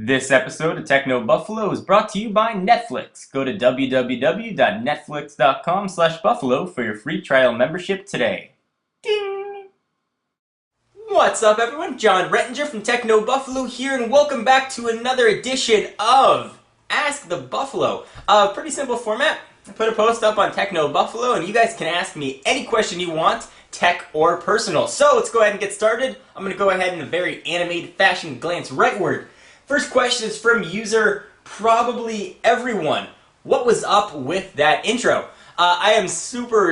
This episode of Techno Buffalo is brought to you by Netflix. Go to www.netflix.com/buffalo for your free trial membership today. Ding! What's up, everyone? John Rettinger from Techno Buffalo here, and welcome back to another edition of Ask the Buffalo. Pretty simple format. I put a post up on Techno Buffalo, and you guys can ask me any question you want, tech or personal. So let's go ahead and get started. I'm going to go ahead in a very animated fashion, glance rightward. First question is from user probably everyone. What was up with that intro? I am super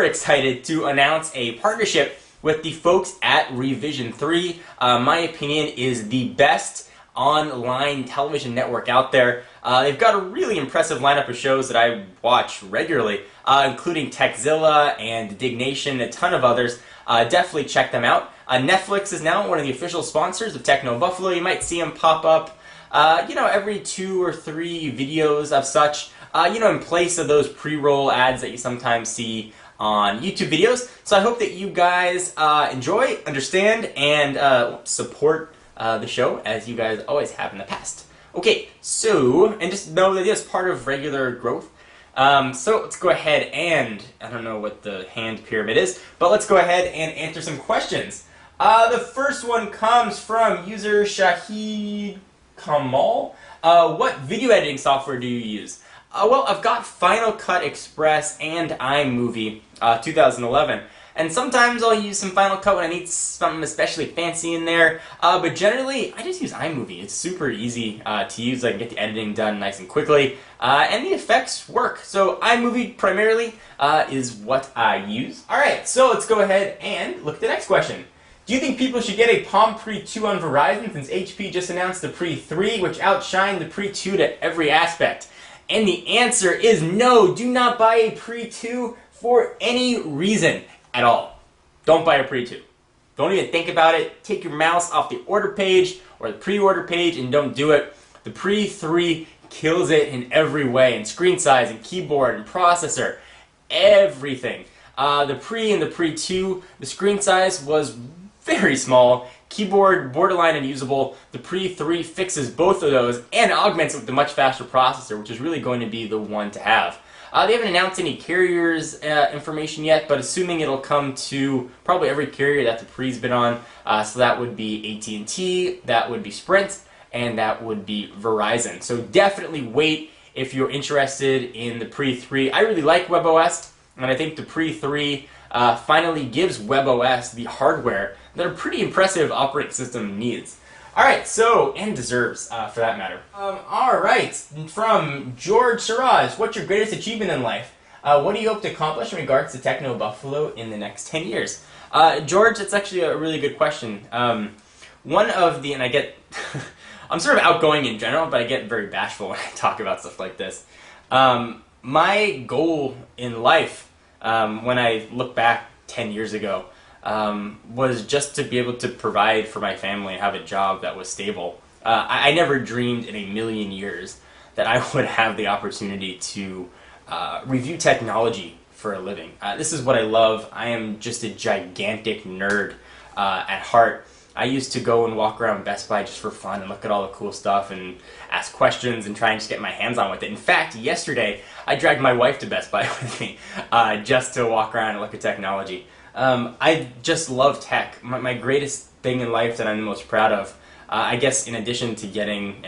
excited to announce a partnership with the folks at Revision 3. My opinion is the best online television network out there. They've got a really impressive lineup of shows that I watch regularly, including Techzilla and Dignation, a ton of others. Definitely check them out. Netflix is now one of the official sponsors of Techno Buffalo. You might see them pop up, every 2 or 3 videos of such, in place of those pre-roll ads that you sometimes see on YouTube videos. So I hope that you guys enjoy, understand, and support the show as you guys always have in the past. Okay, so, and just know that it's part of regular growth. So let's go ahead and, I don't know what the hand pyramid is, but let's go ahead and answer some questions. The first one comes from user Shahid Kamal. What video editing software do you use? Well, I've got Final Cut Express and iMovie 2011. And sometimes I'll use some Final Cut when I need something especially fancy in there. But generally, I just use iMovie. It's super easy to use. I can get the editing done nice and quickly. And the effects work. So iMovie primarily is what I use. Alright, so let's go ahead and look at the next question. Do you think people should get a Palm Pre 2 on Verizon since HP just announced the Pre 3, which outshined the Pre 2 to every aspect? And the answer is no. Do not buy a Pre 2 for any reason at all. Don't buy a Pre 2. Don't even think about it. Take your mouse off the order page or the pre-order page and don't do it. The Pre 3 kills it in every way, in screen size, and keyboard, and processor, everything. The Pre and the Pre 2, the screen size was very small, keyboard borderline unusable. The Pre 3 fixes both of those and augments it with a much faster processor, which is really going to be the one to have. They haven't announced any carriers information yet, but assuming it'll come to probably every carrier that the Pre's been on, so that would be AT&T, that would be Sprint, and that would be Verizon. So definitely wait if you're interested in the Pre 3. I really like WebOS, and I think the Pre 3 finally gives WebOS the hardware that a pretty impressive operating system needs. Alright, so, and deserves, for that matter. Alright, from George Siraj, what's your greatest achievement in life? What do you hope to accomplish in regards to Techno Buffalo in the next 10 years? George, that's actually a really good question. One of the, and I get, I'm sort of outgoing in general, but I get very bashful when I talk about stuff like this. My goal in life, when I look back 10 years ago, was just to be able to provide for my family and have a job that was stable. I never dreamed in a million years that I would have the opportunity to review technology for a living. This is what I love. I am just a gigantic nerd at heart. I used to go and walk around Best Buy just for fun and look at all the cool stuff and ask questions and try and just get my hands on with it. In fact, yesterday I dragged my wife to Best Buy with me just to walk around and look at technology. I just love tech. My greatest thing in life that I'm the most proud of, I guess in addition to getting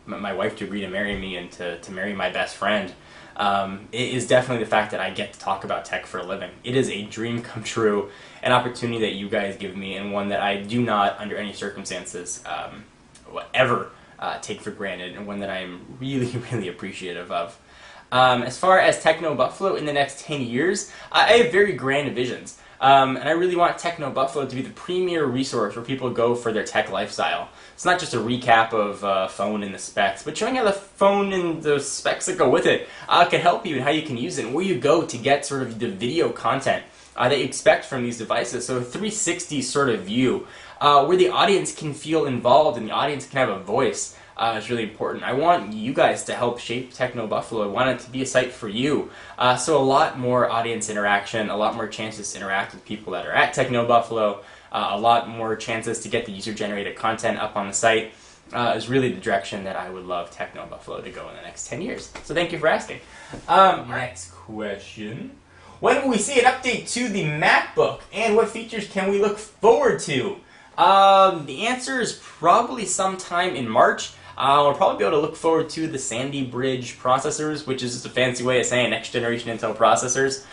my wife to agree to marry me and to marry my best friend, it is definitely the fact that I get to talk about tech for a living. It is a dream come true, an opportunity that you guys give me, and one that I do not, under any circumstances, ever take for granted, and one that I am really appreciative of. As far as Techno Buffalo in the next 10 years, I have very grand visions. And I really want Techno Buffalo to be the premier resource where people go for their tech lifestyle. It's not just a recap of phone and the specs, but showing how the phone and the specs that go with it can help you and how you can use it and where you go to get sort of the video content that you expect from these devices. So a 360 sort of view where the audience can feel involved and the audience can have a voice. Is really important. I want you guys to help shape Techno Buffalo. I want it to be a site for you. So a lot more audience interaction, a lot more chances to interact with people that are at Techno Buffalo, a lot more chances to get the user-generated content up on the site, is really the direction that I would love Techno Buffalo to go in the next 10 years. So thank you for asking. Next question. When will we see an update to the MacBook, and what features can we look forward to? The answer is probably sometime in March. We'll probably be able to look forward to the Sandy Bridge processors, which is just a fancy way of saying next generation Intel processors.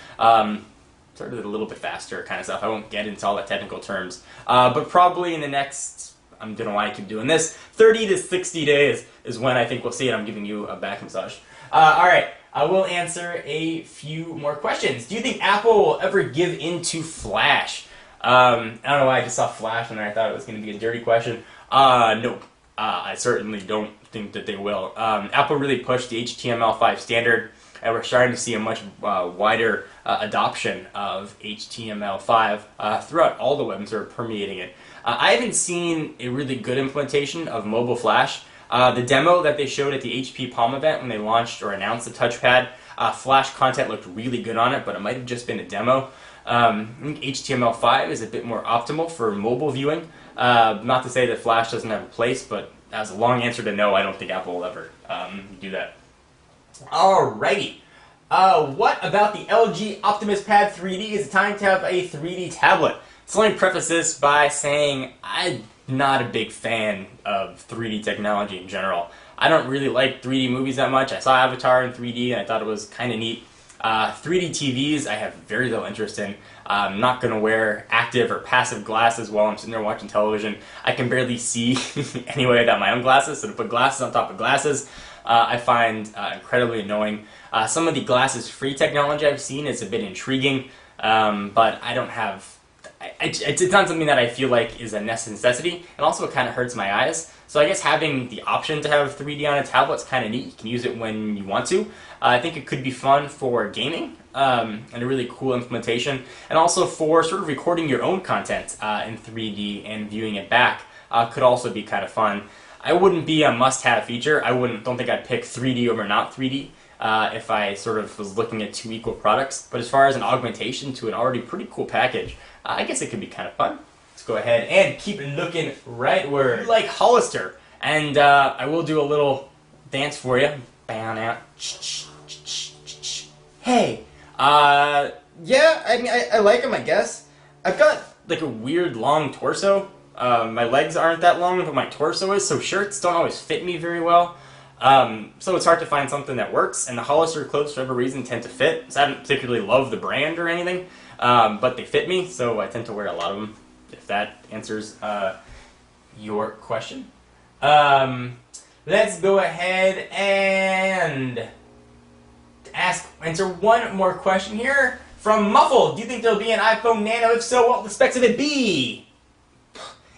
Sort of a little bit faster kind of stuff. I won't get into all the technical terms. But probably in the next, I don't know why I keep doing this, 30 to 60 days is when I think we'll see it. I'm giving you a back massage. Alright, I will answer a few more questions. Do you think Apple will ever give in to Flash? I don't know why I just saw Flash and I thought it was going to be a dirty question. Nope. I certainly don't think that they will. Apple really pushed the HTML5 standard, and we're starting to see a much wider adoption of HTML5 throughout all the webs that are permeating it. I haven't seen a really good implementation of mobile Flash. The demo that they showed at the HP Palm event when they launched or announced the touchpad, Flash content looked really good on it, but it might have just been a demo. I think HTML5 is a bit more optimal for mobile viewing. Not to say that Flash doesn't have a place, but as a long answer to no, I don't think Apple will ever do that. Alrighty. What about the LG Optimus Pad 3D? Is it time to have a 3D tablet? So let me preface this by saying I'm not a big fan of 3D technology in general. I don't really like 3D movies that much. I saw Avatar in 3D and I thought it was kind of neat. 3D TVs I have very little interest in. I'm not going to wear active or passive glasses while I'm sitting there watching television. I can barely see anyway without my own glasses, so to put glasses on top of glasses I find incredibly annoying. Some of the glasses-free technology I've seen is a bit intriguing, but I don't have... It's not something that I feel like is a necessity, and also it kind of hurts my eyes. So I guess having the option to have 3D on a tablet is kind of neat. You can use it when you want to. I think it could be fun for gaming, and a really cool implementation, and also for sort of recording your own content in 3D and viewing it back could also be kind of fun. I wouldn't be a must-have feature. Don't think I'd pick 3D over not 3D if I sort of was looking at two equal products. But as far as an augmentation to an already pretty cool package, I guess it could be kind of fun. Let's go ahead and keep looking rightward. Like Hollister, and I will do a little dance for you. Bow out. Hey. Yeah, I mean, I like him, I guess. I've got like a weird long torso. My legs aren't that long, but my torso is, so shirts don't always fit me very well. So it's hard to find something that works, and the Hollister clothes, for whatever reason, tend to fit. So I don't particularly love the brand or anything, but they fit me, so I tend to wear a lot of them, if that answers your question. Let's go ahead and answer one more question here from Muffled. Do you think there'll be an iPhone Nano? If so, what will the specs of it be?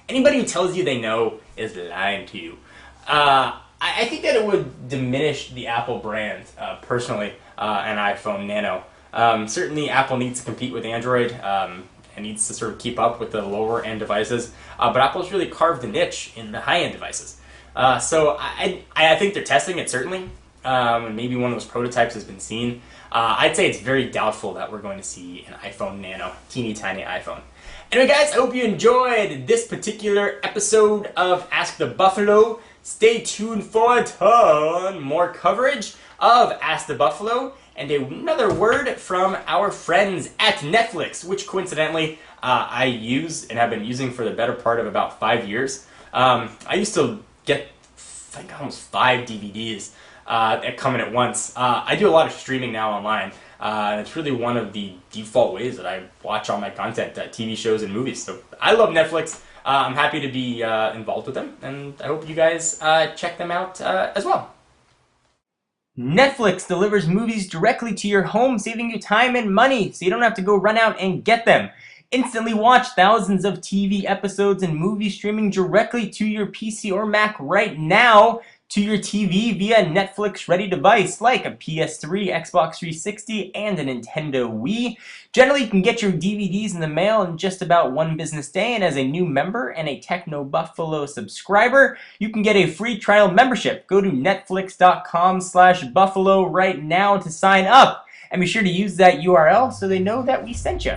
Anybody who tells you they know is lying to you. I think that it would diminish the Apple brand, personally, an iPhone Nano. Certainly Apple needs to compete with Android and needs to sort of keep up with the lower-end devices, but Apple's really carved a niche in the high-end devices. So I think they're testing it, certainly. Maybe one of those prototypes has been seen. I'd say it's very doubtful that we're going to see an iPhone Nano, teeny tiny iPhone. Anyway guys, I hope you enjoyed this particular episode of Ask the Buffalo. Stay tuned for a ton more coverage of Ask the Buffalo and another word from our friends at Netflix, which coincidentally I use and have been using for the better part of about 5 years. I used to get like almost 5 DVDs coming at once. I do a lot of streaming now online. And it's really one of the default ways that I watch all my content, TV shows and movies. So I love Netflix. I'm happy to be involved with them, and I hope you guys check them out as well. Netflix delivers movies directly to your home, saving you time and money, so you don't have to go run out and get them. Instantly watch thousands of TV episodes and movie streaming directly to your PC or Mac right now, to your TV via Netflix-ready device like a PS3, Xbox 360, and a Nintendo Wii. Generally, you can get your DVDs in the mail in just about one business day, and as a new member and a Techno Buffalo subscriber, you can get a free trial membership. Go to netflix.com/buffalo right now to sign up, and be sure to use that URL so they know that we sent you.